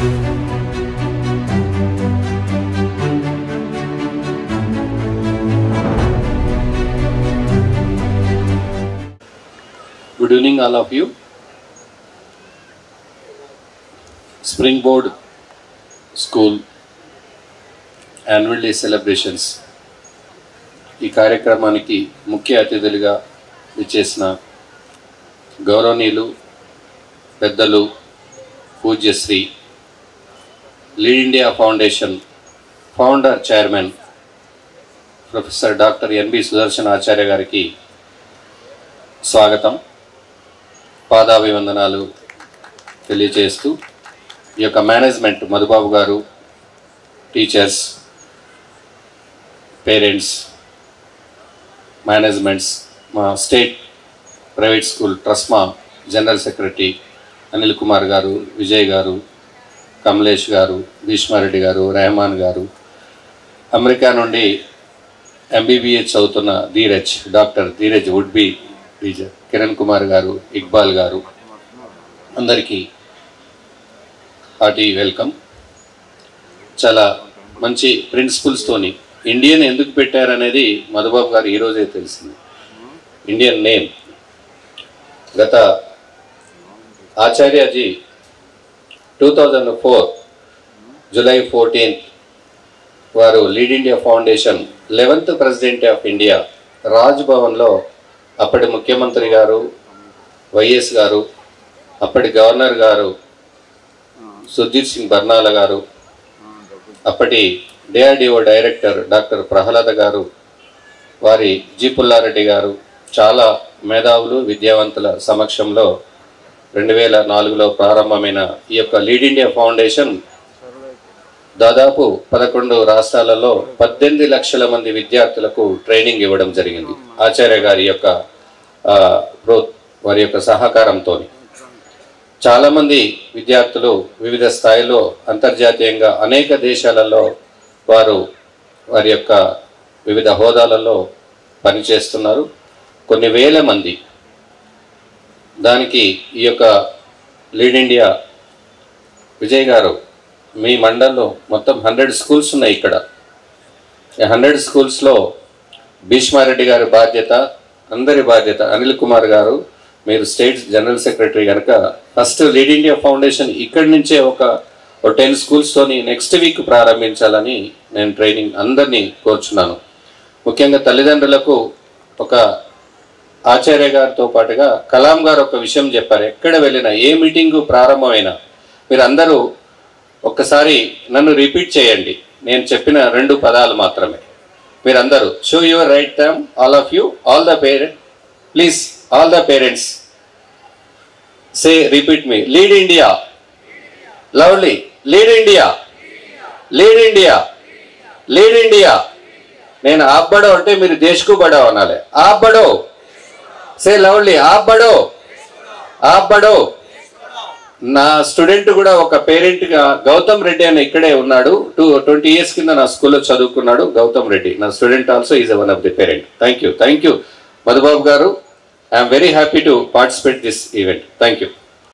Good evening all of you. Springboard School Annual Day Celebrations ఈ కార్యక్రమానికి ముఖ్య అతిథులుగా విచ్చేసిన గౌరవనీయులు పెద్దలు పూజ్యశ్రీ Lead India Foundation founder chairman professor doctor NB Sudarshan Acharya గారికి స్వాగతం, పాదాభివందనాలు తెలియజేస్తూ ఈ యొక్క management Madhubabu garu, teachers, parents, managements, మా state private school TRUSMA general secretary Anil Kumar garu, Vijay గారు, కమలేష్ గారు, భీష్మారెడ్డి గారు, రెహమాన్ గారు, అమెరికా నుండి ఎంబీబీఎస్ చదువుతున్న doctor Dheeraj would be teacher, Kiran Kumar garu, Iqbal గారు, అందరికీ హార్టీ వెల్కమ్. చాలా మంచి ప్రిన్సిపల్స్తోని ఇండియన్ ఎందుకు పెట్టారనేది మధుబాబు గారు ఈరోజే తెలిసింది. ఇండియన్ నేమ్ గత ఆచార్యజీ 2004 జూలై 14 వారు lead India foundation 11th president of India Raj భవన్లో అప్పటి ముఖ్యమంత్రి గారు వైఎస్ గారు, అప్పటి గవర్నర్ గారు సుర్జిత్ సింగ్ బర్నాలా గారు, అప్పటి డిఆర్డిఓ డైరెక్టర్ డాక్టర్ ప్రహ్లాద గారు, వారి జి పుల్లారెడ్డి గారు, చాలా మేధావులు విద్యావంతుల సమక్షంలో 2004లో ప్రారంభమైన ఈ యొక్క లీడ్ ఇండియా ఫౌండేషన్ దాదాపు 11 రాష్ట్రాలలో 18 లక్షల మంది విద్యార్థులకు ట్రైనింగ్ ఇవ్వడం జరిగింది. ఆచార్య గారి యొక్క వారి యొక్క సహకారంతో చాలామంది విద్యార్థులు వివిధ స్థాయిలో అంతర్జాతీయంగా అనేక దేశాలలో వారి యొక్క వివిధ హోదాలలో పనిచేస్తున్నారు. కొన్ని వేల మంది. దానికి ఈ యొక్క లీడ్ ఇండియా విజయ్ గారు, మీ మండల్లో మొత్తం 100 స్కూల్స్ ఉన్నాయి. ఇక్కడ 100 స్కూల్స్లో భీష్మారెడ్డి గారి బాధ్యత, అందరి బాధ్యత. అనిల్ కుమార్ గారు, మీరు స్టేట్ జనరల్ సెక్రటరీ కనుక ఫస్ట్ లీడ్ ఇండియా ఫౌండేషన్ ఇక్కడి నుంచే ఒక 10 స్కూల్స్తోని నెక్స్ట్ వీక్ ప్రారంభించాలని నేను ట్రైనింగ్ అందరినీ కోరుచున్నాను. ముఖ్యంగా తల్లిదండ్రులకు ఒక ఆచార్య గారితో పాటుగా కలాం గారు ఒక విషయం చెప్పారు. ఎక్కడ వెళ్ళినా ఏ మీటింగు ప్రారంభమైనా మీరు అందరూ ఒక్కసారి నన్ను రిపీట్ చేయండి. నేను చెప్పిన 2 పదాలు మాత్రమే. మీరందరూ show your right term, all of you, all the parents, please all the parents say repeat me. Lead India, lovely, lead India, lead India, lead India. నేను ఆప్ బడో అంటే మీరు దేశ్కు బడో అనాలి. ఆప్ బడో, సే లవ్లీ, ఆప్ బడో, ఆప్ బడో. నా స్టూడెంట్ కూడా ఒక పేరెంట్గా గౌతమ్ రెడ్డి అని ఇక్కడే ఉన్నాడు. 20 years కింద నా స్కూల్లో చదువుకున్నాడు గౌతమ్ రెడ్డి. నా student also is one of the parent. Thank you Madhubabu garu. I am very happy to participate this event. Thank you.